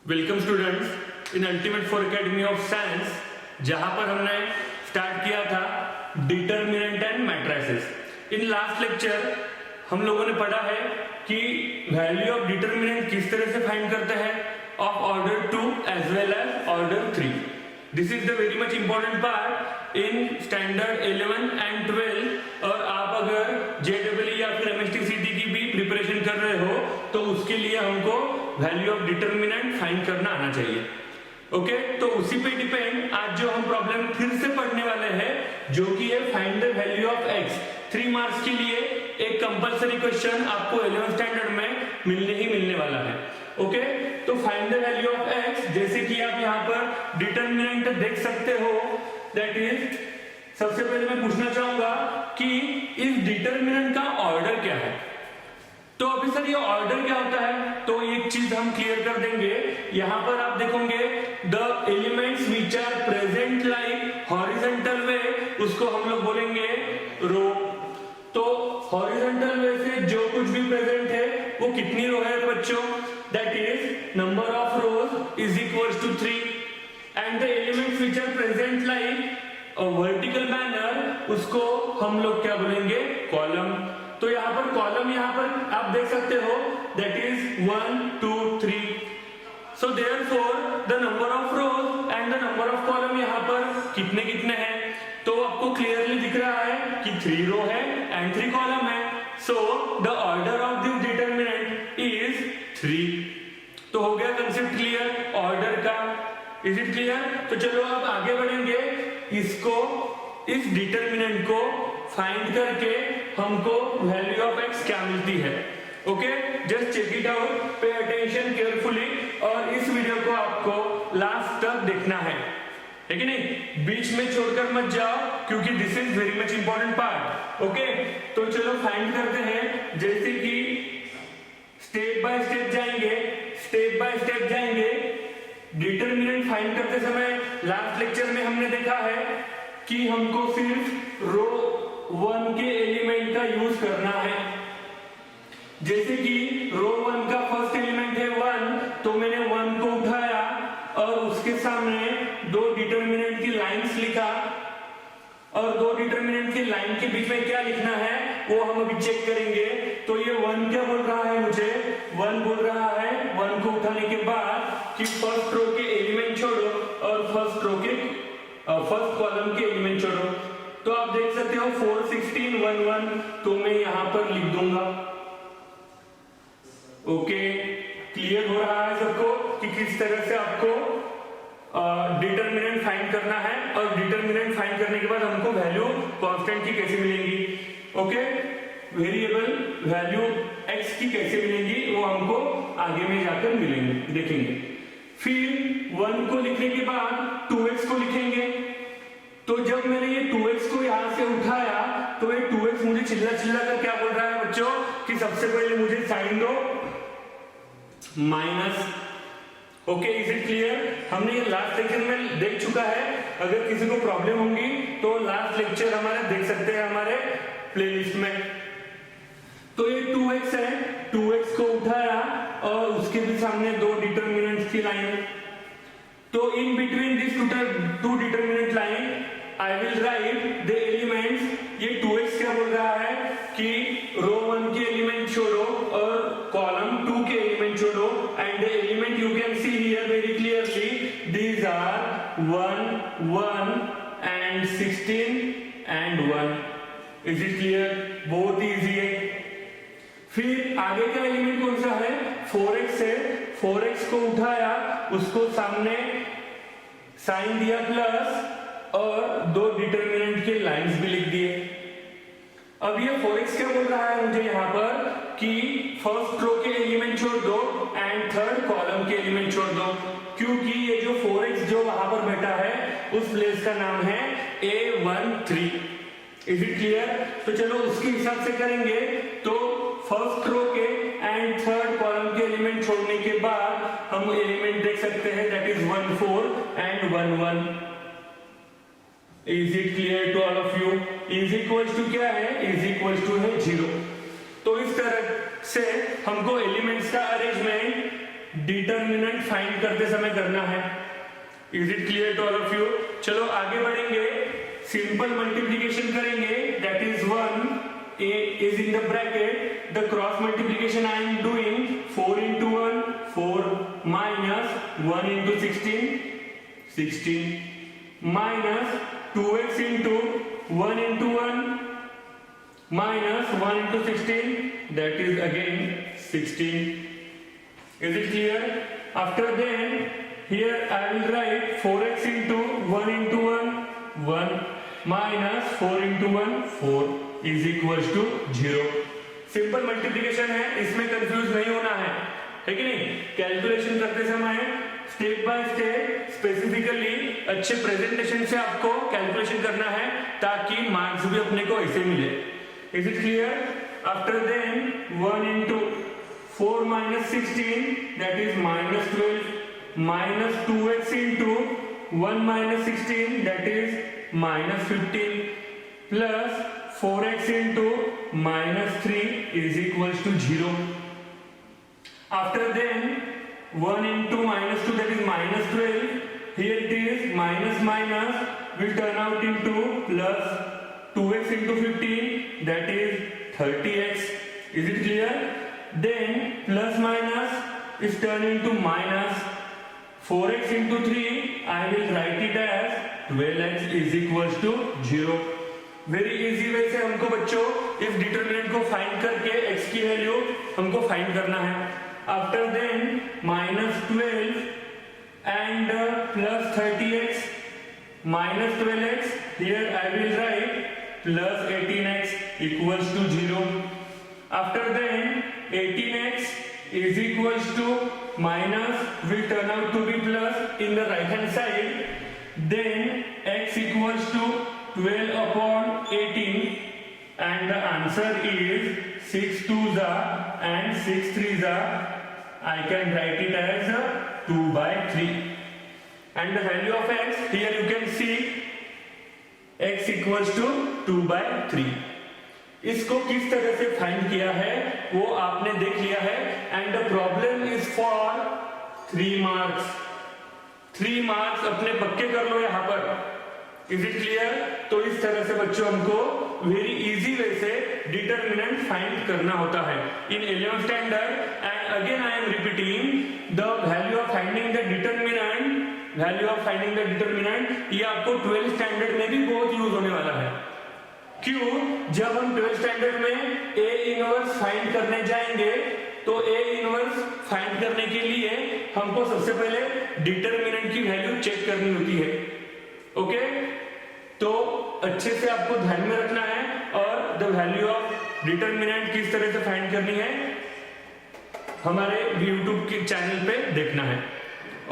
Welcome students in ultimate for academy of science, जहां पर हमने स्टार्ट किया था determinant and matrices. In last lecture हम लोगों ने पढ़ा है कि वैल्यू ऑफ डिटरमिनेंट किस तरह से फाइंड करते हैं of order 2 as well as order 3। This is the very much important part in standard 11 and 12। और आप अगर JEE या फिर MSTCT की भी प्रिपरेशन कर रहे हो तो उसके लिए हमको वैल्यू ऑफ डिटरमिनेंट फाइंड करना आना चाहिए। ओके, तो उसी पे डिपेंड आज जो हम प्रॉब्लम फिर से पढ़ने वाले हैं, जो कि है find the value of x। 3 marks के लिए एक कंपलसरी क्वेश्चन आपको 11th स्टैंडर्ड में मिलने वाला है। ओके, तो find the value of x, जैसे कि आप यहाँ पर डिटरमिनेंट देख सकते हो, दैट इज सबसे पहले मैं पूछना चाहूंगा कि इस डिटरमिनेंट का ऑर्डर क्या है। तो अभी सर ये ऑर्डर क्या होता है, तो एक चीज हम क्लियर कर देंगे। यहां पर आप देखोगे the elements which are present like horizontal way, उसको हम लोग बोलेंगे रो। तो हॉरिजॉन्टल वे से जो कुछ भी प्रेजेंट है वो कितनी रो है बच्चों, that is number of rows is equals to 3। And the elements which are present like vertical manner, उसको हम लोग क्या बोलेंगे, कॉलम। तो यहाँ पर कॉलम, यहाँ पर आप देख सकते हो that is 1 2 3। So therefore the number of rose and the number of column यहाँ पर कितने कितने हैं, तो आपको क्लियरली दिख रहा है कि 3 रो है एंड 3 कॉलम है। So the order of this determinant is 3। तो हो गया कंसेप्ट क्लियर ऑर्डर का। Is it clear? तो चलो अब आगे बढ़ेंगे, इसको इस डिटरमिनेंट को फाइंड करके हमको वैल्यू ऑफ x क्या मिलती है। Okay, just check it out, pay attention carefully, और इस वीडियो को आपको लास्ट तक देखना है कि नहीं, बीच में छोड़कर मत जाओ, क्योंकि this is very much important part. Okay, तो चलो फाइंड करते हैं। जैसे कि स्टेप बाय स्टेप जाएंगे। डिटरमिनेंट फाइंड करते समय लास्ट लेक्चर में हमने देखा है कि हमको सिर्फ रो 1 के एलिमेंट का यूज करना है। जैसे कि रो 1 का फर्स्ट एलिमेंट है 1, तो मैंने 1 को उठाया और उसके सामने 2 डिटरमिनेंट की लाइंस लिखा, और 2 डिटरमिनेंट की लाइन के बीच में क्या लिखना है वो हम अभी चेक करेंगे। तो ये 1 क्या बोल रहा है, मुझे 1 बोल रहा है 1 को उठाने के बाद कि फर्स्ट रो के एलिमेंट छोड़ो और फर्स्ट कॉलम के एलिमेंट छोड़ो। तो आप देख सकते हो 4 16 1 1, तो मैं यहां पर लिख दूंगा। ओके, क्लियर हो रहा है सबको कि किस तरह से आपको डिटरमिनेंट फाइंड करना है, और डिटरमिनेंट फाइंड करने के बाद हमको वैल्यू कांस्टेंट की कैसे मिलेंगी, ओके, वेरिएबल वैल्यू x की कैसे मिलेंगी वो हमको आगे में जाकर देखेंगे। फिर 1 को लिखने के बाद 2x को लिखेंगे। तो जब मैंने ये 2x को यहां से उठाया तो ये 2x मुझे चिल्ला कर क्या बोल रहा है बच्चों, कि सबसे पहले मुझे साइन दो minus. Okay, is it clear? हमने ये लास्ट लेक्चर में देख चुका है। अगर किसी को प्रॉब्लम होगी तो लास्ट लेक्चर हमारे देख सकते हैं हमारे प्लेलिस्ट में। तो ये 2x है, 2x को उठाया और उसके भी सामने 2 डिटरमिनेंट्स की लाइन। तो इन between this 2 determinant line I will right the elements. ये 2x क्या बोल रहा है कि रो 1 के एलिमेंट छोड़ो और कॉलम 2 के एलिमेंट छोड़ो, and the element you can see here very clearly, these are 1 1 and 16 and 1। Is it clear? बहुत इजी है। फिर आगे का एलिमेंट कौन सा है, 4x है। 4x को उठाया, उसको सामने साइन दिया प्लस, और 2 डिटरमिनेंट के लाइंस भी लिख दिए। अब ये 4x क्या बोल रहा है मुझे यहाँ पर कि फर्स्ट रो के एलिमेंट छोड़ दो एंड थर्ड कॉलम के एलिमेंट छोड़ दो, क्योंकि ये जो 4x जो वहां पर बैठा है उस प्लेस का नाम है A13। Is it clear? तो चलो उसके हिसाब से करेंगे। तो फर्स्ट रो के एंड थर्ड कॉलम के एलिमेंट छोड़ने के बाद हम एलिमेंट देख देख सकते हैं, that is 1 4 and 1 1। Is it clear to all of you? Is equals to क्या है? इज इक्वल्स टू है 0। तो इस तरह से हमको एलिमेंट्स का अरेंजमेंट डिटरमिनेंट फाइंड करते समय करना है। Is it clear to all of you? चलो आगे बढ़ेंगे, सिंपल मल्टीप्लीकेशन करेंगे, that is 1 a is in the bracket, the cross multiplication I am doing 4 into 1 4 minus 1 into 16 16 minus 2x into 1 into 1 minus 1 into 16, that is again 16. Is it clear? After then here I will write 4x into 1 into 1 1 minus 4 into 1 4 is equals to 0। Simple multiplication है, इसमें confuse नहीं होना है कि नहीं? Calculation करते समय step by step specifically अच्छे प्रेजेंटेशन से आपको कैलकुलेशन करना है ताकि मार्क्स भी अपने को ऐसे मिले। Is it clear? After then 1 into 4 minus 16, that is minus 12 minus 2x into 1 minus 16, that is minus 15 plus 4x into minus 3 is equals to 0। After then 1 into minus 2, that is minus 12, here it is minus minus will turn out into plus 2x into 15, that is 30x। Is it clear? Then plus minus is turned into minus 4x into 3, I will write it as 12x is equals to 0। Very easy way से हमको बच्चों इस determinant को find करके x की value हमको find करना है। After then minus 12 and plus 30x minus 12x, here I will write plus 18x equals to 0। After then 18x is equals to minus will turn out to be plus in the right hand side, then x equals to 12 upon 18 and the answer is 6 2s and 6 3s, I can write it as 2 by 3 and the value of x, here you can see x equals to 2 by 3। इसको किस तरह से find किया है वो आपने देख लिया है and the problem is for 3 marks. 3 marks अपने पक्के कर लो यहां पर। Is it clear? तो इस तरह से बच्चों हमको वेरी इजी वे से डिटरमिनेंट फाइंड करना होता है इन 11th standard. And again I am repeating the value of finding the determinant, value of finding the determinant ये आपको 12th स्टैंडर्ड में भी बहुत यूज होने वाला है। क्यों? जब हम 12th स्टैंडर्ड में ए इनवर्स फाइंड करने जाएंगे तो ए इनवर्स फाइंड करने के लिए हमको सबसे पहले डिटरमिनेंट की वैल्यू चेक करनी होती है। ओके तो अच्छे से आपको ध्यान में रखना है और द वैल्यू ऑफ डिटरमिनेंट किस तरह से फाइंड करनी है हमारे यूट्यूब के चैनल पे देखना है।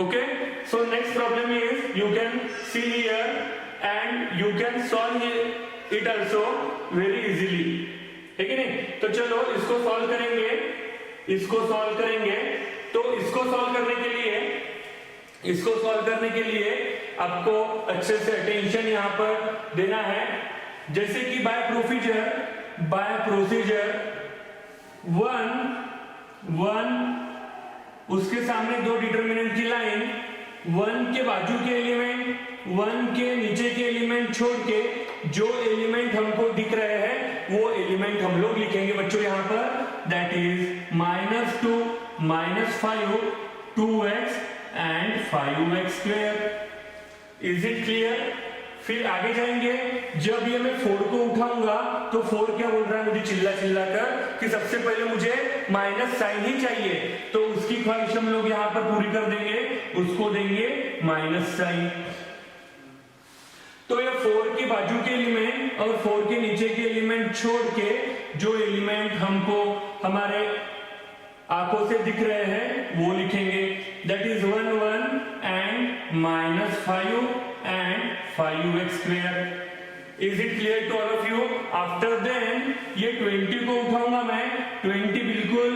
Okay so next problem is you can see here and you can solve it also very easily, है कि नहीं? तो चलो इसको सॉल्व करेंगे, इसको सॉल्व करेंगे। तो इसको सॉल्व करने के लिए आपको अच्छे से अटेंशन यहां पर देना है। जैसे कि बाय प्रोसीजर 1 उसके सामने 2 डिटरमिनेंट की लाइन, 1 के बाजू के एलिमेंट, 1 के नीचे के एलिमेंट छोड़ के जो एलिमेंट हमको दिख रहे हैं वो एलिमेंट हम लोग लिखेंगे बच्चों यहां पर, that is -2 -5 2x and 5x square. Is it clear? फिर आगे जाएंगे, जब ये मैं 4 को उठाऊंगा तो 4 क्या बोल रहा है मुझे चिल्ला कर कि सबसे पहले मुझे माइनस साइन ही चाहिए, तो उसकी ख्वाहिश हम लोग यहां पर पूरी कर देंगे, उसको देंगे माइनस साइन। तो ये 4 के बाजू के एलिमेंट और 4 के नीचे के एलिमेंट छोड़ के जो एलिमेंट हमको हमारे आंखों से दिख रहे हैं वो लिखेंगे, that is 1 1 and -5 and 5x square. Is it clear to all of you? After then ये 20 को उठाऊंगा मैं, 20 बिल्कुल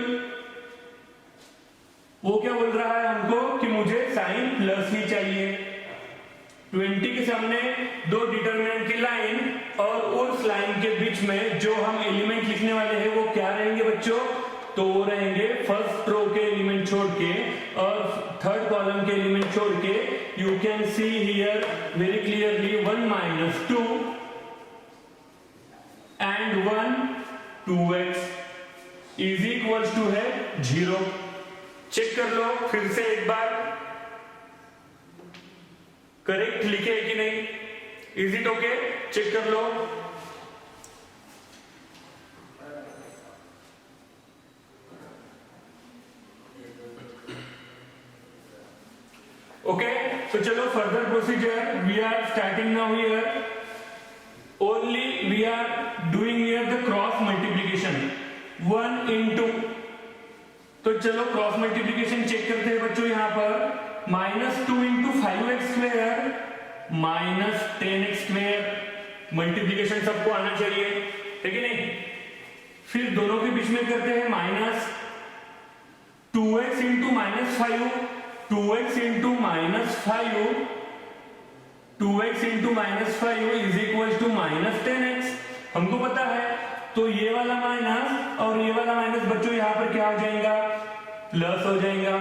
वो क्या बोल रहा है हमको कि मुझे साइन प्लस ही चाहिए। 20 के सामने दो डिटरमिनेंट की लाइन और उस लाइन के बीच में जो हम एलिमेंट लिखने वाले हैं वो क्या रहेंगे बच्चों? तो वो रहेंगे फर्स्ट रो के एलिमेंट छोड़ के और थर्ड कॉलम के एलिमेंट छोड़ के। You can see here very clearly 1 minus 2 and 1 2x is equals to है 0। चेक कर लो फिर से एक बार, करेक्ट लिखे है कि नहीं? Is it okay? चेक कर लो। ओके, तो चलो further procedure we are starting now here. Only we are doing here the cross multiplication 1 into। तो चलो क्रॉस मल्टीप्लीकेशन चेक करते हैं बच्चों। यहां पर -2 into 5x square minus 10x square multiplication सबको आना चाहिए, है कि नहीं? फिर दोनों के बीच में करते हैं -2x into -5 2x into -5 2x into -5 is equal to -10x। हमको पता है, तो ये वाला माइनस और ये वाला माइनस बच्चों यहाँ पर क्या हो जाएगा? प्लस हो जाएगा।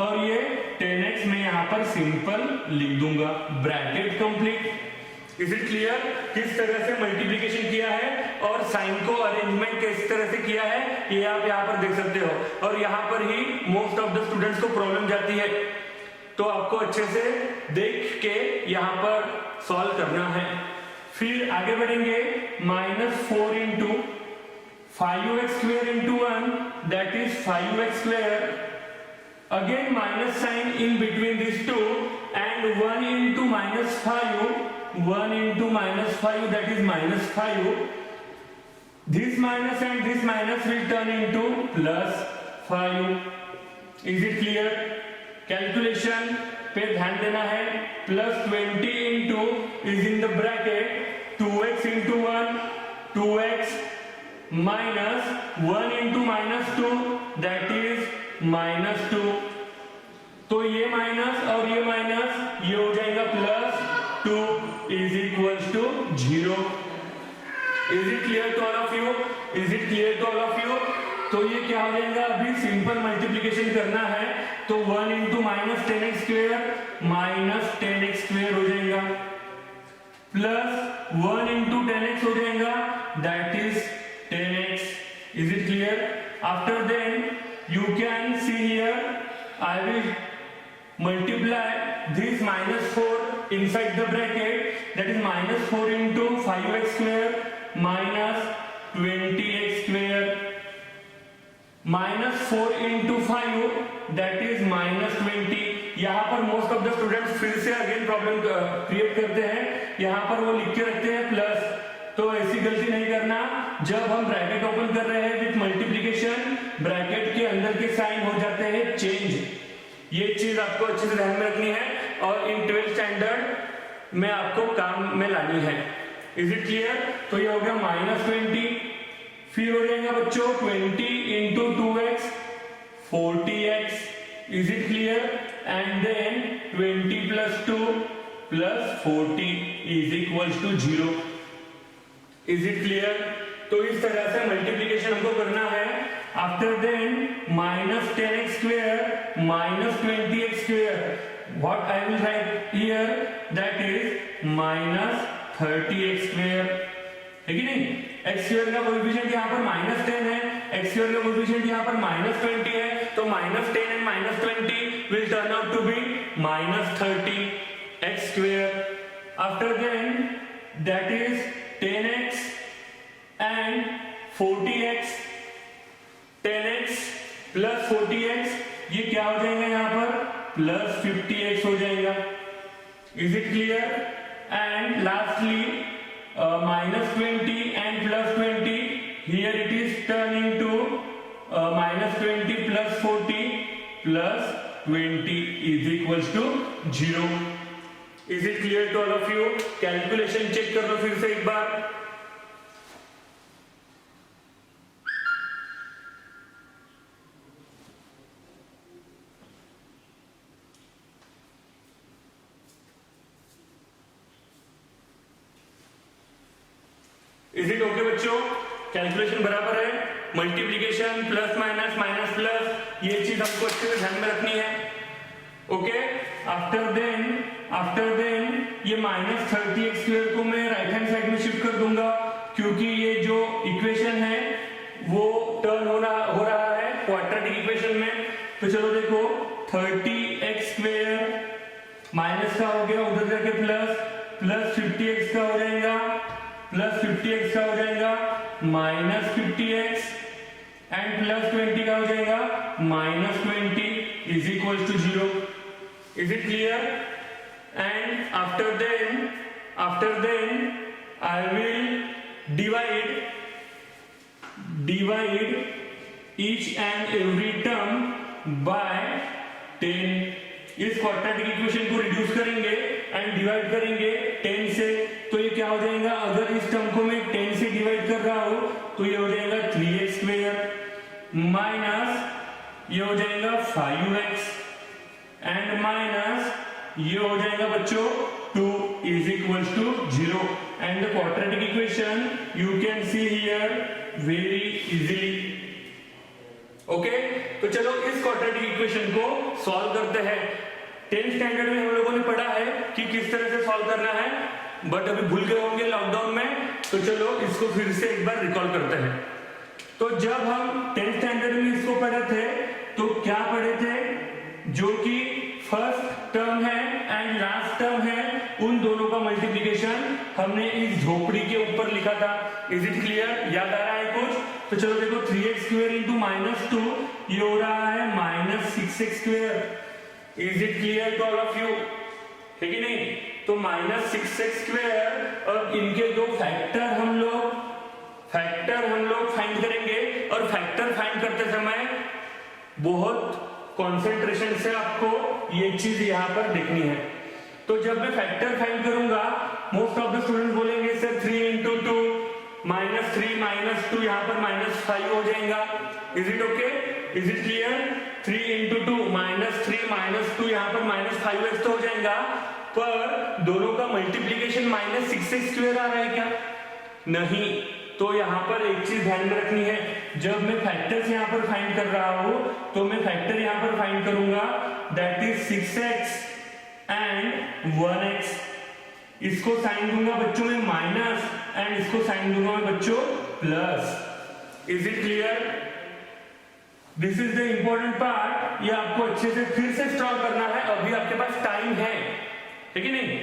और ये 10x में यहाँ पर सिंपल लिख दूंगा, bracket complete. Is it clear किस तरह से मल्टीप्लीकेशन किया है और साइन को अरेंजमेंट किस तरह से किया है, ये आप यहाँ पर देख सकते हो। और यहाँ पर ही मोस्ट ऑफ द स्टूडेंट्स को प्रॉब्लम जाती है, तो आपको अच्छे से देख के यहाँ पर सॉल्व करना है। फिर आगे बढ़ेंगे -4 into 5x square into 1 that is 5x square। Again minus sign in between these two and 1 into -5 1 into -5 that is -5। This minus and this minus will turn into +5। Is it clear? Calculation पे ध्यान देना है। +20 into is in the bracket 2x into 1 2x minus 1 into -2 that is -2। तो ये minus और ये minus ये हो जाएगा +2 is equals to 0। Is it clear to all of you? Is it clear to all of you? तो ये क्या हो जाएगा? अभी सिंपल मल्टीप्लीकेशन करना है, तो 1 into -10x square -10x square हो जाएगा प्लस 1 into 10x हो जाएगा that is 10x। Is it clear? After then you can see here I will multiply this -4 inside the bracket, that is -4 into 5x square minus 20x square -4 into 5 that is -20। यहाँ पर most of the students फिर से again problem create करते हैं, यहाँ पर वो लिख के रखते हैं प्लस। तो ऐसी गलती नहीं करना। जब हम ब्रैकेट ओपन कर रहे हैं विथ मल्टीप्लीकेशन, ब्रैकेट के अंदर के साइन हो जाते हैं चेंज। ये चीज आपको अच्छे से ध्यान में रखनी है और इन 12th स्टैंडर्ड में आपको काम में लानी है। Is it clear? तो ये हो गया -20, फिर हो जाएगा बच्चों 20 into 2x 40x। Is it clear? And then 20 plus 2 plus 40 is equals to 0। Is it clear? तो इस तरह से मल्टीप्लीकेशन हमको करना है। After then -10x square -20x square, what I will write here that is -30x square, है कि नहीं? x स्क्वायर का कोएफिशिएंट यहाँ पर -10 है, x स्क्वायर का कोएफिशिएंट यहाँ पर -20 है, तो -10 and -20 will turn out to be -30x square। After then that is 10x and 40x, 10x plus 40x ये क्या हो जाएगा यहाँ पर +50x हो जाएगा। Is it clear? And lastly -20 and +20 here it is turning to -20 plus 40 plus 20 is equals to 0। Is it clear to all of you? Calculation check कर लो फिर से एक बार। इज इट ओके बच्चों? कैलकुलेशन बराबर है, multiplication plus minus minus plus, ये चीज हमको अच्छे से ध्यान में रखनी है। ओके, आफ्टर देन ये माइनस 30x² को मैं राइट हैंड साइड में शिफ्ट कर दूंगा, क्योंकि ये जो इक्वेशन है वो टर्न हो रहा है क्वाड्रेटिक इक्वेशन में। तो चलो देखो, 30x² माइनस का हो गया, उधर जाके प्लस 50x का हो जाएगा, प्लस 50x का हो जाएगा, माइनस 50x एंड प्लस 20 का हो जाएगा minus 20 is equal to 0। Is it clear? And after then I will divide each and every term by 10। इस क्वाड्रेटिक इक्वेशन को रिड्यूस करेंगे एंड डिवाइड करेंगे 10 से, तो ये क्या हो जाएगा? अगर इस टर्म को मैं 10 से डिवाइड कर रहा हूं तो ये हो जाएगा 3x² माइनस ये हो जाएगा 5x एंड माइनस ये हो जाएगा बच्चों 2 is equal to 0। And the quadratic equation you can see here very easily. Okay, तो चलो इस क्वाड्रेटिक इक्वेशन को सॉल्व करते हैं। 10th स्टैंडर्ड में हम लोगों ने पढ़ा है कि किस तरह से सॉल्व करना है, बट अभी भूल गए होंगे लॉकडाउन में, तो चलो इसको फिर से एक बार रिकॉल करते हैं। तो जब हम 10th स्टैंडर्ड में इसको पढ़े थे तो क्या पढ़े थे? जो कि फर्स्ट टर्म है एंड लास्ट टर्म है, उन दोनों का मल्टीप्लीकेशन हमने इस झोपड़ी के ऊपर लिखा था। Is it clear? याद आ रहा है कुछ? तो चलो देखो, 3x² इंटू -2 ये हो रहा है -6x²। Is it clear to all of you? है कि नहीं? तो -6x², और इनके दो फैक्टर हम लोग फाइंड करेंगे, और फैक्टर फाइंड करते समय बहुत कंसंट्रेशन से आपको ये चीज यहां पर देखनी है। तो जब मैं फैक्टर फाइंड करूंगा, मोस्ट ऑफ द स्टूडेंट्स बोलेंगे सर 3 इंटू 2 -3 -2 यहाँ पर -5 हो जाएगा। Is it okay? Is it clear? 3 into 2 -3 -2 यहाँ पर -5x तो हो जाएगा, पर दोनों का मल्टीप्लीकेशन -6x² आ रहा है क्या? नहीं। तो यहाँ पर एक चीज ध्यान में रखनी है, जब मैं फैक्टर्स यहाँ पर फाइंड कर रहा हूं तो मैं फैक्टर यहाँ पर फाइंड करूंगा, that is 6x and 1x। इसको साइन दूंगा बच्चों में माइनस एंड इसको साइन दूंगा मैं बच्चों plus. Is it clear? This is the important part, ये आपको अच्छे से फिर से स्ट्रॉन्ग करना है। अभी आपके पास टाइम है कि नहीं?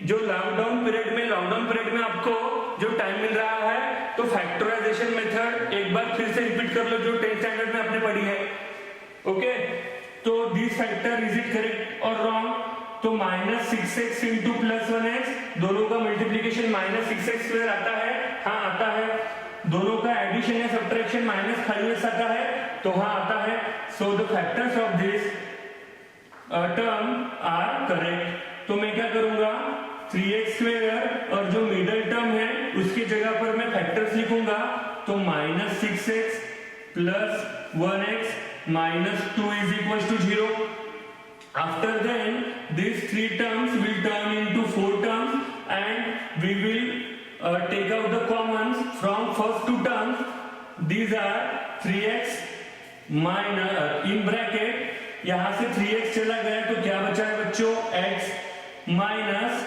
जो लॉकडाउन पीरियड में आपको जो टाइम मिल रहा है, तो फैक्टराइजेशन मेथड एक बार फिर से रिपीट कर लो जो 10th स्टैंडर्ड में आपने पढ़ी है। ओके, तो this factor is it correct और रॉन्ग? तो -6x इंटू +1x, दोनों का मल्टीप्लीकेशन -6x² आता है? हाँ आता है। दोनों का एडिशन या सब्ट्रैक्शन -5x आता है? तो हाँ आता है। So the factors of this term are correct. तो मैं क्या करूंगा, 3x² और जो मिडल टर्म है उसकी जगह पर मैं फैक्टर्स लिखूंगा, तो -6x + 1x -2 is equal to 0। After then, these 3 terms will turn into 4 terms, and we will take out the commons from first 2 terms. These are 3x minus in bracket, यहां से 3x चला गया तो क्या बचा है बच्चों? x माइनस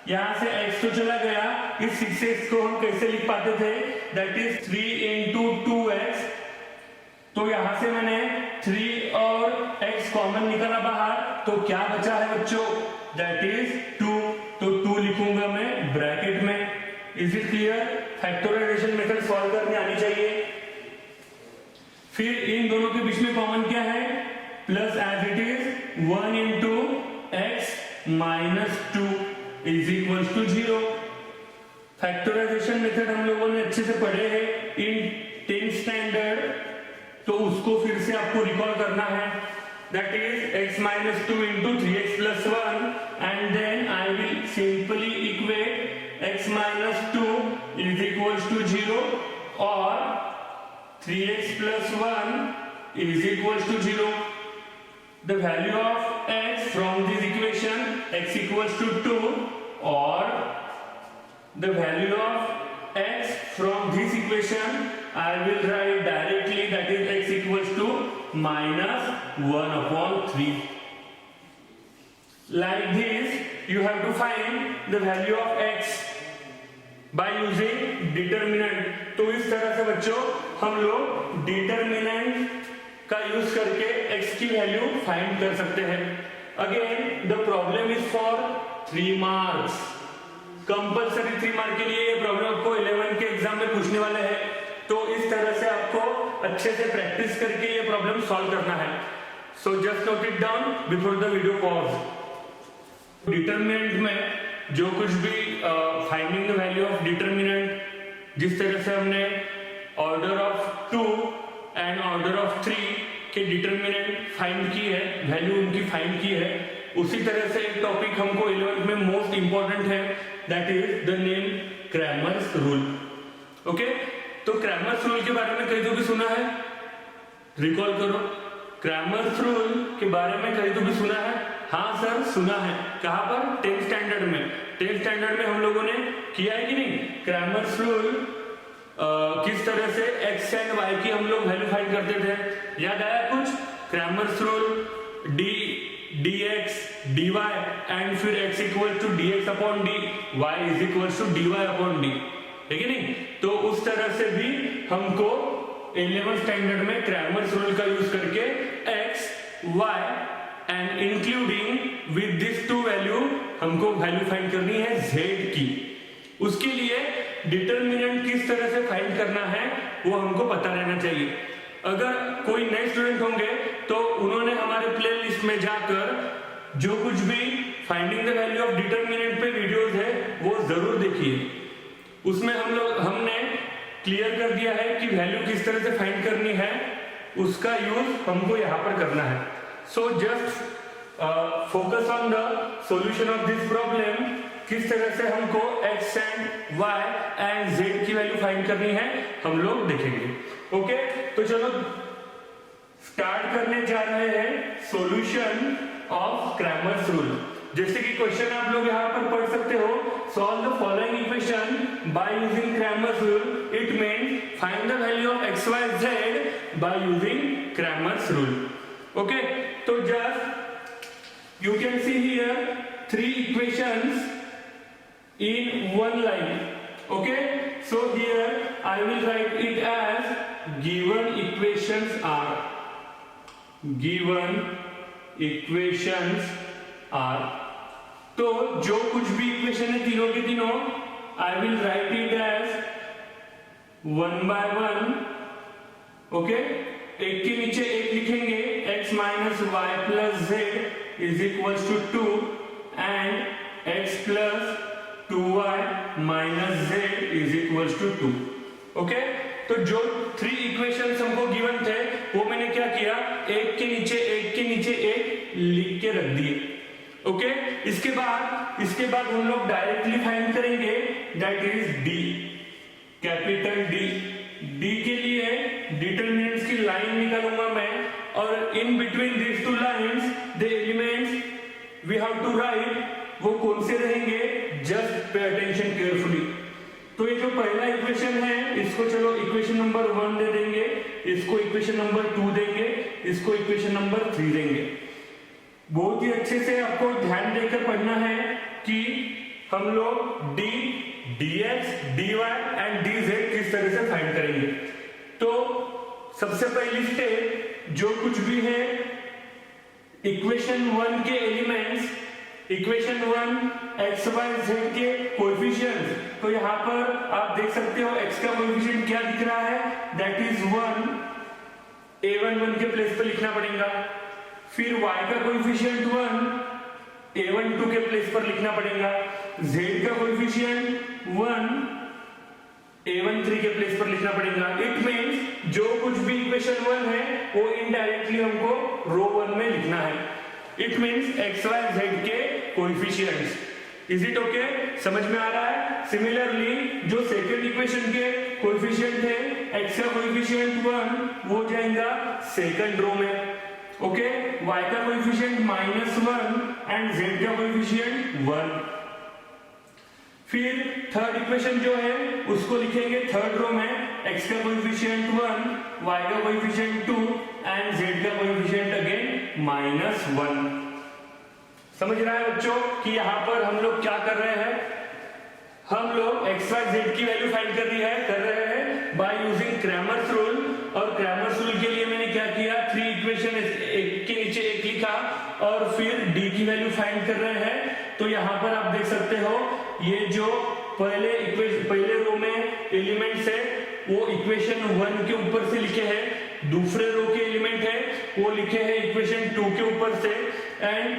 यहां से x तो चला गया, इस 6x को हम कैसे लिख पाते थे? That is 3 into 2x। तो यहां से मैंने 3 और x कॉमन निकाला बाहर, तो क्या बचा है बच्चों? That is 2। तो 2 लिखूंगा मैं ब्रैकेट में। Is it clear? Factorisation method solve करने आनी चाहिए। फिर इन दोनों के बीच में कॉमन क्या है? Plus as it is 1 into x -2 is equal to 0। Factorisation method हम लोगों ने अच्छे से पढ़े हैं इन 10th स्टैंडर्ड, तो उसको फिर से आपको रिकॉल करना है। That is x -2 into 3x + 1, and then I will simply equate x -2 is equal to 0 और 3x + 1 is equal to 0। The value of x from this equation, x equals to 2, or the value of x from this equation I will write directly, that is x equals to minus 1 upon 3. Like this you have to find the value of x by using determinant. तो इस तरह से बच्चों हम लोग determinant का use करके x की वैल्यू फाइंड कर सकते हैं. Again the problem is for 3 marks. Compulsory 3 mark के लिए ये प्रॉब्लम आपको 11 के एग्जाम में पूछने वाले हैं. तो इस तरह से आपको अच्छे से प्रैक्टिस करके ये प्रॉब्लम सॉल्व करना है. So just note it down before the video pause. Determinant में जो कुछ भी finding the value of determinant, जिस तरह से हमने order of 2 and order of 3 के डिटरमिनेंट फाइंड की है, वैल्यू उनकी फाइंड की है, उसी तरह से एक टॉपिक हमको 11th में मोस्ट इंपॉर्टेंट है, that is the name Cramer's rule. Okay, तो क्रैमर्स रूल के बारे में कहीं तो भी सुना है? रिकॉल करो. क्रैमर्स रूल के बारे में कहीं तो भी सुना है? हाँ सर सुना है. कहां पर? 10th स्टैंडर्ड में. 10th स्टैंडर्ड में हम लोगों ने किया है कि नहीं? क्रैमर्स रूल किस तरह से x एंड y की हम लोग वैल्यू फाइंड करते थे, याद आया कुछ? Cramer's rule dx dy and फिर x equal to dx upon dy, y is equal to dy upon d, है कि नहीं? तो उस तरह से भी हमको 11th स्टैंडर्ड में क्रैमर्स रूल का यूज करके x y and including with this two value हमको वैल्यू फाइंड करनी है z की. उसके लिए डिटरमिनेंट किस तरह से फाइंड करना है वो हमको पता रहना चाहिए. अगर कोई नए स्टूडेंट होंगे तो उन्होंने हमारे प्लेलिस्ट में जाकर जो कुछ भी finding the value of determinant पे वीडियोस है वो जरूर देखिए. उसमें हमने क्लियर कर दिया है कि वैल्यू किस तरह से फाइंड करनी है, उसका यूज हमको यहाँ पर करना है. So just focus on the solution of this problem. किस तरह से हमको x and y and z की वैल्यू फाइंड करनी है हम लोग देखेंगे. ओके, तो चलो स्टार्ट करने जा रहे हैं सॉल्यूशन ऑफ क्रैमर्स रूल. जैसे कि क्वेश्चन आप लोग यहाँ पर पढ़ सकते हो, solve the following equation by using Cramer's rule. It means find the value of x y z by using Cramer's rule. Okay, तो just you can see here 3 equations in one line. Okay, so here I will write it as given equations are. Given equations are. तो जो कुछ भी equation है तीनों के तीनों I will write it as 1 by 1. Okay, एक के नीचे एक लिखेंगे. x minus y plus z is equals to 2 and x plus 2y minus z is equals to 2. Okay, तो जो 3 इक्वेशंस हमको गिवन थे वो मैंने क्या किया, एक के नीचे एक लिख के रख दिए. ओके, इसके बाद हम लोग डायरेक्टली फाइंड करेंगे, that is d, capital D के लिए डिटरमिनेंट्स की लाइन निकालूंगा मैं, और in between this two lines the elements we have to write, वो कौन से रहेंगे, जस्ट पे अटेंशन केयरफुली. तो ये जो पहला इक्वेशन है इसको चलो इक्वेशन नंबर 1 दे देंगे, इसको इक्वेशन नंबर 2 देंगे, इसको इक्वेशन नंबर 3 देंगे. बहुत ही अच्छे से आपको ध्यान देकर पढ़ना है कि हम लोग d, dx, dy and dz किस तरह से फाइंड करेंगे. तो सबसे पहली स्टेप जो कुछ भी है इक्वेशन 1 के elements, equation 1 x y z के कोएफिशिएंट्स. तो यहाँ पर आप देख सकते हो x का कोएफिशिएंट क्या दिख रहा है, दैट इज 1. a11 के प्लेस पर लिखना पड़ेगा. फिर y का कोएफिशिएंट 1 a12 के प्लेस पर लिखना पड़ेगा. z का कोएफिशिएंट 1 a13 के प्लेस पर लिखना पड़ेगा. इट मींस जो कुछ भी इक्वेशन 1 है वो इनडायरेक्टली हमको रो 1 में लिखना है. It means x y z के कोएफिशिएंट्स. Is it okay? समझ में आ रहा है? सिमिलरली जो सेकंड इक्वेशन के कोएफिशिएंट है, एक्स का कोएफिशिएंट 1 वो जाएगा सेकंड रो में. ओके, y का कोएफिशिएंट -1 एंड z का कोएफिशिएंट 1. फिर थर्ड इक्वेशन जो है उसको लिखेंगे थर्ड रो में, x का कोएफिशिएंट 1, y का कोएफिशिएंट 2 एंड z का कोएफिशिएंट अगेन -1। समझ रहा है बच्चों कि यहाँ पर हम लोग क्या कर रहे हैं, हम लोग x y z की वैल्यू फाइंड कर रहे हैं बाय यूजिंग क्रैमर्स रूल। और क्रैमर्स रूल के लिए मैंने क्या किया, 3 इक्वेशन एक के नीचे एक लिखा और फिर d की वैल्यू फाइंड कर रहे हैं। तो यहाँ पर आप देख सकते हो ये जो पहले रो में एलिमेंट्स है वो इक्वेशन 1 के ऊपर से लिखे हैं, दूसरे रो के एलिमेंट है वो लिखे हैं इक्वेशन 2 के ऊपर से, एंड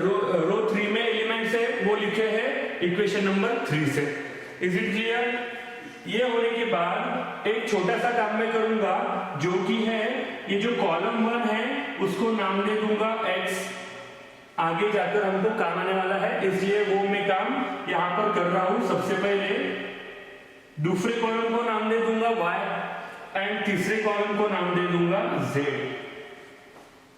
रो 3 में एलिमेंट्स है वो लिखे हैं इक्वेशन नंबर 3 से। Is it clear? ये होने के बाद एक छोटा सा काम मैं करूंगा जो कि है ये जो कॉलम 1 है उसको नाम दे दूंगा x, आगे जाकर हमको काम आने वाला है इसलिए वो मैं काम यहां पर कर रहा हूं। सबसे पहले दूसरे कॉलम को नाम दे दूंगा y एंड तीसरे कॉलम को नाम दे दूंगा z।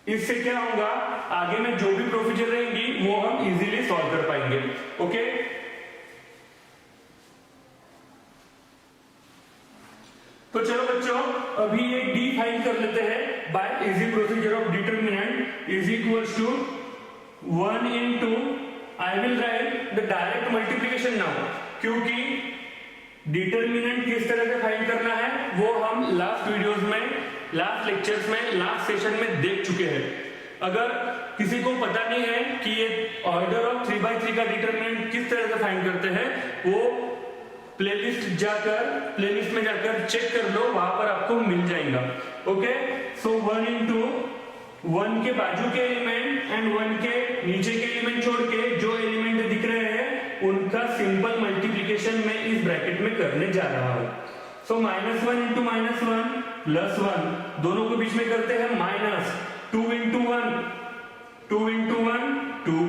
इससे क्या होगा, आगे में जो भी प्रोसीजर रहेंगी वो हम इजीली सॉल्व कर पाएंगे। ओके, तो चलो बच्चों अभी ये d फाइंड कर लेते हैं by easy procedure of determinant is equals to 1 into I will write the direct multiplication now, क्योंकि डिटरमिनेंट किस तरह से फाइंड करना है वो हम लास्ट वीडियोस में, लास्ट लेक्चर्स में, लास्ट सेशन में देख चुके हैं। अगर किसी को पता नहीं है कि ये ऑर्डर ऑफ 3/3 का डिटरमिनेंट किस तरह से फाइंड करते हैं वो प्लेलिस्ट में जाकर चेक कर लो, वहां पर आपको मिल जाएगा। ओके, सो 1 into 1 के बाजू के एलिमेंट एंड 1 के नीचे के एलिमेंट छोड़ के जो एलिमेंट दिख रहे हैं उनका सिंपल मल्टीप्लिकेशन मैं इस ब्रैकेट में करने जा रहा हूं। सो -1 into -1 प्लस 1, दोनों को बीच में करते हैं minus, 2 into 1 2।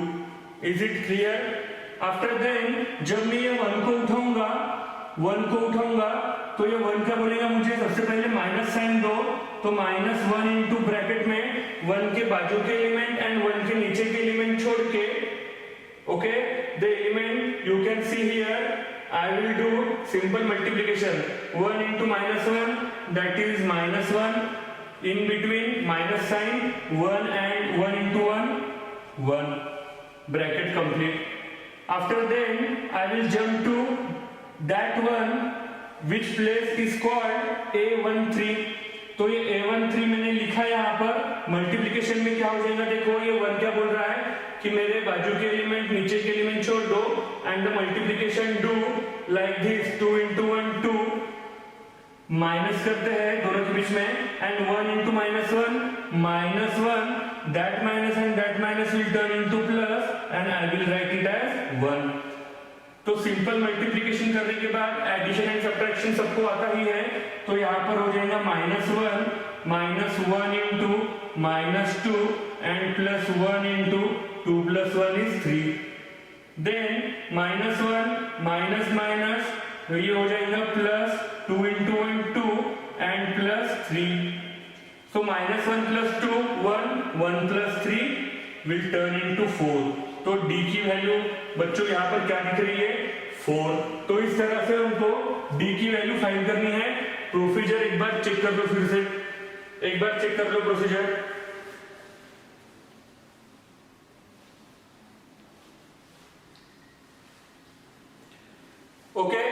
Is it clear? After then जब मैं ये 1 को उठाऊंगा तो ये 1 क्या बोलेगा मुझे, सबसे पहले माइनस साइन दो, तो -1 into ब्रैकेट में 1 के बाजू के एलिमेंट एंड 1 के नीचे के एलिमेंट छोड़ के, okay, the element you can see here I will do simple multiplication, 1 into -1 that is -1, in between minus sign 1 and 1 into 1 bracket complete. After then I will jump to that one which place is called A13। तो ये A13 मैंने लिखा है यहाँ पर। Multiplication में क्या हो जाएगा, देखो ये 1 क्या बोल रहा है कि मेरे बाजू के एलिमेंट नीचे के एलिमेंट छोड़ दो and the multiplication do like this, 2 into 1 2, minus करते हैं दोनों के बीच में and 1 into -1 that minus and that minus will turn into plus and I will write it as 1। तो सिंपल मल्टीप्लिकेशन करने के बाद एडिशन एंड सब्ट्रैक्शन सबको आता ही है, तो यहाँ पर हो जाएगा -1 into -2 and +1 into 2 + 1 is 3। Then -1 minus ये हो जाएगा plus 2 into 1 2 and +3। So -1 + 2 1 + 3 will turn into 4। तो d की वैल्यू बच्चों यहाँ पर क्या दिख रही है, 4। तो इस तरह से हमको d की वैल्यू फाइंड करनी है। प्रोसीजर एक बार चेक कर लो, फिर से एक बार चेक कर लो प्रोसीजर। ओके,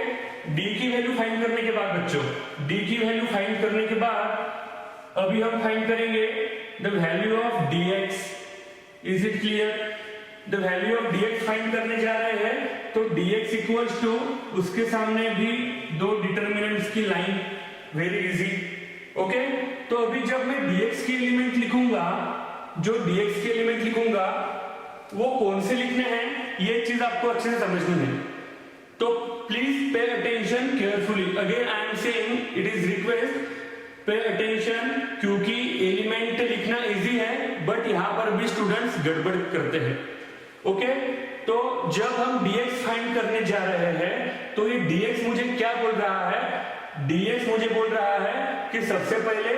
d की वैल्यू फाइंड करने के बाद बच्चों, d की वैल्यू फाइंड करने के बाद अभी हम फाइंड करेंगे the value of dx। Is it clear? The value of dx find करने जा रहे हैं, तो dx इक्वल्स टू उसके सामने भी दो डिटरमिनेंट्स की लाइन, वेरी इजी। ओके, तो अभी जब मैं dx के एलिमेंट लिखूंगा, जो dx के एलिमेंट लिखूंगा वो कौन से लिखने हैं ये चीज आपको अच्छे से समझनी है। तो please pay attention carefully, again I am saying it is request, pay attention, क्योंकि एलिमेंट लिखना इजी है बट यहां पर भी स्टूडेंट्स गड़बड़ करते हैं। ओके, तो जब हम dx फाइंड करने जा रहे हैं तो ये dx मुझे क्या बोल रहा है, dx मुझे बोल रहा है कि सबसे पहले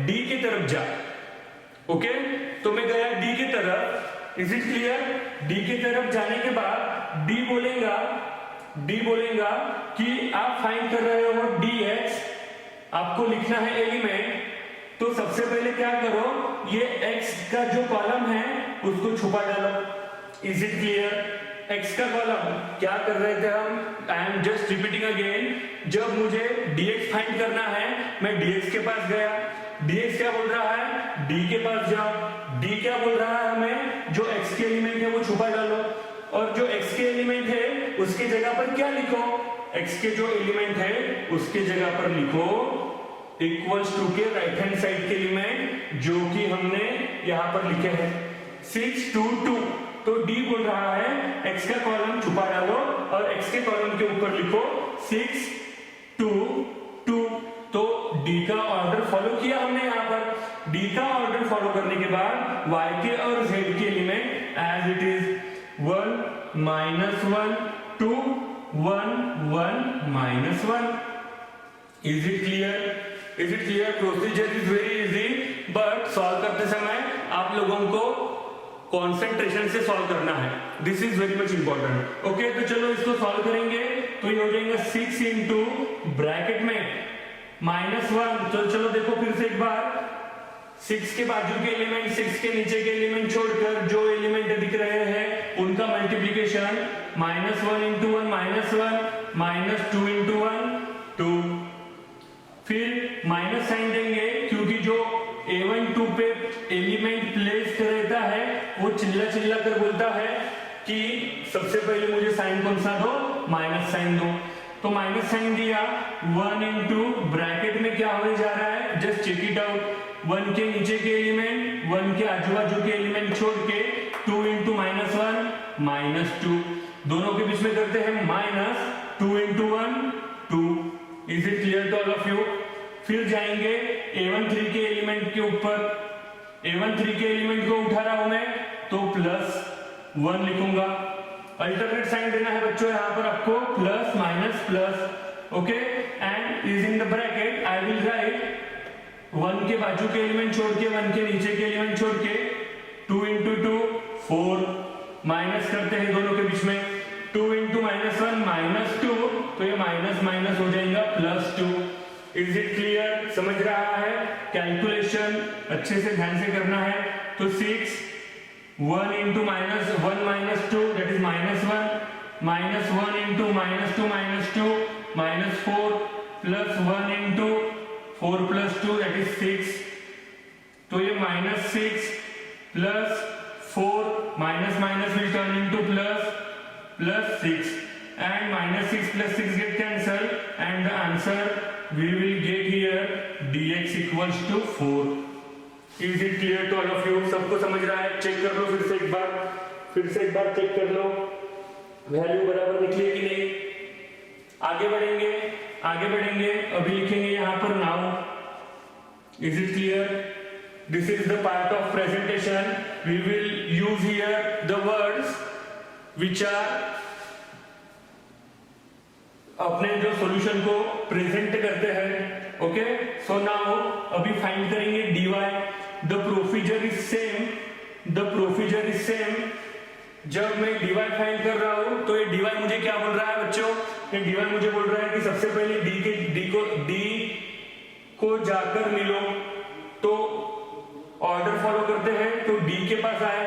d की तरफ जा। ओके, तो मैं गया d की तरफ। Is it clear? d की तरफ जाने के बाद d बोलेगा डी बोलेगा कि आप फाइंड कर रहे हो dx, आपको लिखना है एलिमेंट, तो सबसे पहले क्या करो, ये x का जो कॉलम है उसको छुपा डालो। Is it clear? x का कॉलम क्या कर रहे थे हम, I am just repeating again, जब मुझे dx फाइंड करना है मैं dx के पास गया, dx क्या बोल रहा है, d के पास जाओ, d क्या बोल रहा है हमें, जो x के एलिमेंट है वो छुपा डालो, और जो x के एलिमेंट है उसके जगह पर क्या लिखो, x के जो एलिमेंट है उसके जगह पर लिखो इक्वल्स टू के राइट हैंड साइड के एलिमेंट जो कि हमने यहां पर लिखे हैं 6 2 2। तो d बोल रहा है x का कॉलम छुपा डालो और x के कॉलम के ऊपर लिखो 6 2 2। तो d का ऑर्डर फॉलो किया हमने यहां पर। d का ऑर्डर फॉलो करने के बाद y के और z के element as it is 1 -1 2 1 1 -1। Is it clear? Is it clear? Procedure is very easy, but solve करते समय आप लोगों को कॉन्सेंट्रेशन से सॉल्व करना है। This is very much important. Okay, तो चलो इसको सॉल्व करेंगे तो ये हो जाएगा 6 इंटू ब्रैकेट में -1। तो चलो देखो फिर से एक बार, 6 के बाजू के एलिमेंट 6 के नीचे के एलिमेंट छोड़कर जो एलिमेंट दिख रहे हैं उनका मल्टीप्लीकेशन -1 इंटू 1 -1 -2 इंटू 1 2। फिर माइनस साइन देंगे क्योंकि जो A1 2 पे एलिमेंट प्लेस रहता है वो चिल्ला चिल्ला कर बोलता है कि सबसे पहले मुझे साइन कौन सा दो, माइनस साइन दो। तो माइनस साइन दिया, 1 इंटू ब्रैकेट में क्या होने जा रहा है, जस्ट चेक इट आउट। 1 के नीचे के एलिमेंट 1 के आजू बाजू के एलिमेंट छोड़ के 2 इंटू -1 -2, दोनों के बीच में करते हैं -2 into 1 2। Is it clear to all of you? फिर जाएंगे A1 3 के एलिमेंट के ऊपर, A1 3 के एलिमेंट को उठा रहा हूं मैं तो +1 लिखूंगा। अल्टरनेट साइन देना है बच्चों यहां पर आपको, plus minus plus. Okay, and is in the bracket I will right 1 के बाजू के एलिमेंट छोड़ के 1 के नीचे के एलिमेंट छोड़ के 2 इंटू 2 4, माइनस करते हैं दोनों के बीच में 2 इंटू -1 -2, तो ये माइनस माइनस हो जाएगा +2। Is it clear? समझ रहा है? कैलकुलेशन अच्छे से ध्यान से करना है। तो 6 1 into -1 -2 that is -1 -1 into -2 -2 -4 +1 into 4 + 2 that is 6। तो ये -6 + 4 minus minus will turn into +6 and -6 + 6 get cancelled and the answer we will get here dx equals to 4। Is it clear to all of you? सबको समझ रहा है? Check कर लो फिर से एक बार चेक कर लो वैल्यू बराबर निकली कि नहीं। आगे बढ़ेंगे अभी लिखेंगे यहां पर now. Is it clear? This is the part of presentation. We will use here the words which are अपने जो सॉल्यूशन को प्रेजेंट करते हैं। ओके, सो नाउ अभी फाइंड करेंगे dy। The procedure is same. जब मैं dy फाइंड कर रहा हूं तो ये dy मुझे क्या बोल रहा है बच्चों, ये dy मुझे बोल रहा है कि सबसे पहले d को जाकर मिलो, तो ऑर्डर फॉलो करते हैं। तो d के पास आए,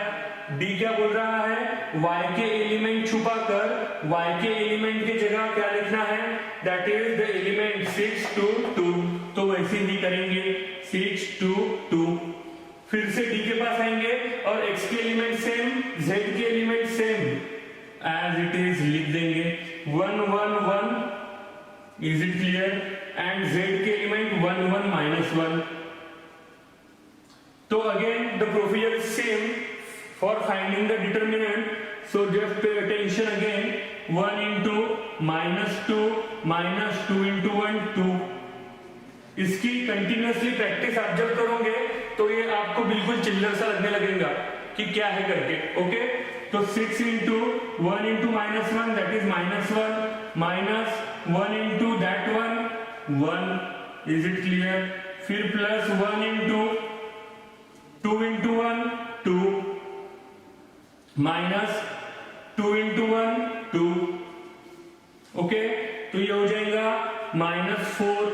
d क्या बोल रहा है, y के एलिमेंट छुपाकर y के एलिमेंट की जगह क्या लिखना है, दैट इज द एलिमेंट 6 2 2। तो वैसे ही करेंगे 6 2 2। फिर से d के पास आएंगे और x के एलिमेंट सेम, z के element same as it is लिख देंगे 1 1 1। Is it clear? And z के एलिमेंट 1 1 -1। तो again the procedure is same for finding the determinant, so just pay attention again। 1 into -2 into 1 2। इसकी continuously practice आप जब करोगे तो ये आपको बिल्कुल चिल्लर सा लगने लगेगा कि क्या है करके। ओके, तो 6 into 1 into -1 that is -1 -1 into that 1। Is it clear? फिर +1 into 2 into 1 2 -2 into 1 2। ओके, तो ये हो जाएगा -4।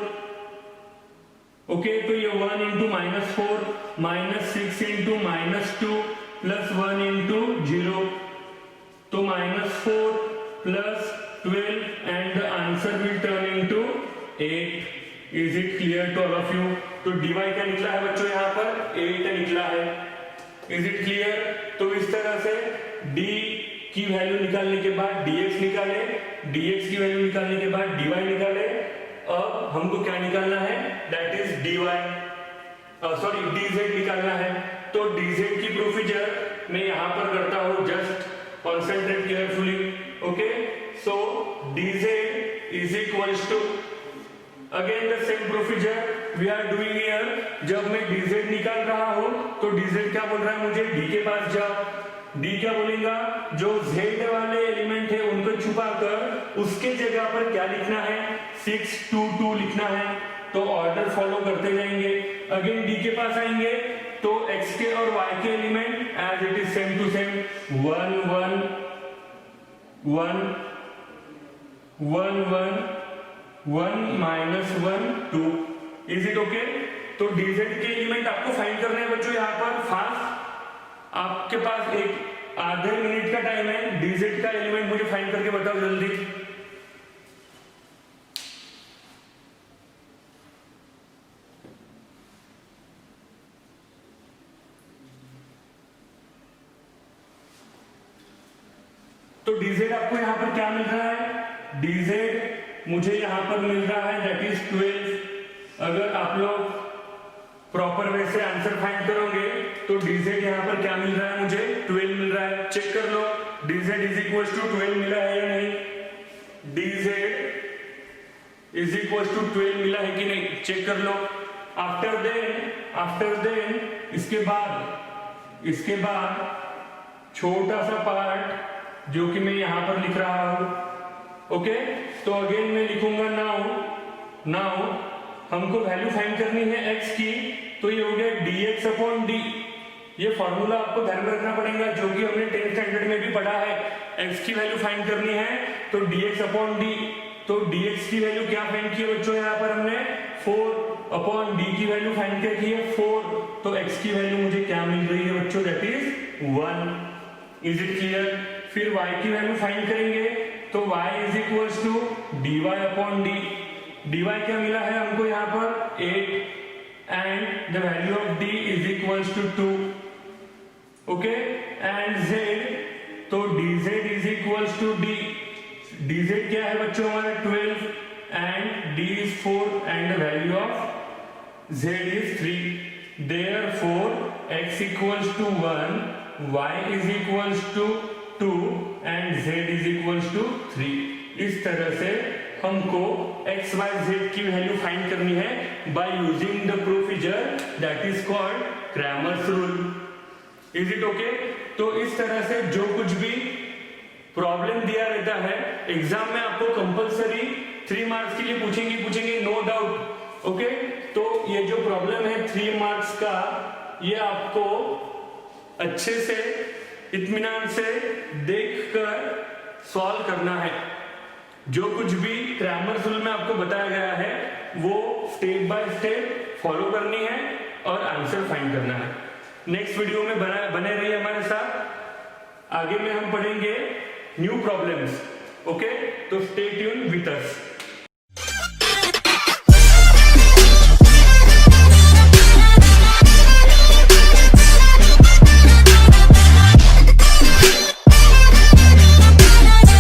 ओके, तो ये 1 इंटू -4 -6 इंटू -2 प्लस 1 इंटू 0, तो -4 plus 12 and the answer will turn into 8। Is it clear to all of you? तो dy क्या निकला है बच्चों, यहाँ पर 8 निकला है। Is it clear? तो इस तरह से d की वैल्यू निकालने के बाद dx निकाले, dx की वैल्यू निकालने के बाद dy निकाले। अब हमको क्या निकालना है, that is dy, sorry dz निकालना है। तो dz की प्रोसीजर मैं यहां पर करता हूं, just concentrate carefully. Okay, so dz is equals to, again the same procedure we are doing here. जब मैं dz निकाल रहा हूं तो dz क्या बोल रहा है मुझे, d के पास जाओ। d क्या बोलेगा, जो z वाले एलिमेंट है उनको छुपाकर उसके जगह पर क्या लिखना है, 6 2 2 लिखना है। तो ऑर्डर फॉलो करते जाएंगे। अगेन d के पास आएंगे तो x के और y के element as it is same to same, 1 1 1 1 1 1 -1 2। Is it okay? तो dz के एलिमेंट आपको फाइंड करने हैं बच्चों। यहाँ पर फास्ट आपके पास एक आधे मिनट का टाइम है, dz का एलिमेंट मुझे फाइंड करके बताओ जल्दी। तो dz आपको यहां पर क्या मिल रहा है, dz मुझे यहां पर मिल रहा है दैट इज 12। अगर आप लोग प्रॉपर वे से आंसर फाइंड करोगे तो dz यहां पर क्या मिल रहा है मुझे, 12 मिल रहा है। चेक कर लो dz इज इक्वल टू 12 मिला है या नहीं, dz इज इक्वल टू 12 मिला है कि नहीं, चेक कर लो। आफ्टर देन इसके बाद छोटा सा पार्ट जो कि मैं यहां पर लिख रहा हूं। ओके, तो अगेन मैं लिखूंगा नाउ हमको वैल्यू फाइंड करनी है x की, तो ये हो गया dx अपॉन d। ये फॉर्मूला आपको ध्यान में रखना पड़ेगा जो कि हमने 10th स्टैंडर्ड में भी पढ़ा है। x की वैल्यू फाइंड करनी है तो dx अपॉन d। तो dx की वैल्यू क्या फाइंड की है बच्चों, यहाँ पर हमने 4 अपॉन d की वैल्यू फाइंड क्या की है, 4। तो x की वैल्यू मुझे क्या मिल रही है बच्चों, that is 1। Is it clear? फिर y की वैल्यू फाइंड करेंगे तो y is equal to dy upon d। dy क्या मिला है हमको यहाँ पर 8 and the value of d is equal to 2। Okay, and z, तो dz is equal to d। dz क्या है बच्चों हमारा 12 and d is 4 and the value of z is 3। Therefore x equals to 1, y is equals to 2 and z is equals to 3। इस तरह से हमको x y z की value find करनी है by using the procedure that is called Cramer's rule. Is it okay? तो इस तरह से जो कुछ भी प्रॉब्लम दिया रहता है एग्जाम में आपको कंपलसरी 3 मार्क्स के लिए पूछेंगे नो डाउट। ओके, तो ये जो प्रॉब्लम है 3 मार्क्स का, ये आपको अच्छे से इत्मीनान से देखकर सॉल्व करना है। जो कुछ भी क्रैमर्स रूल में आपको बताया गया है वो स्टेप बाय स्टेप फॉलो करनी है और आंसर फाइंड करना है। नेक्स्ट वीडियो में बने रहिए हमारे साथ। आगे में हम पढ़ेंगे न्यू प्रॉब्लम्स। ओके, तो स्टे ट्यून विद अस।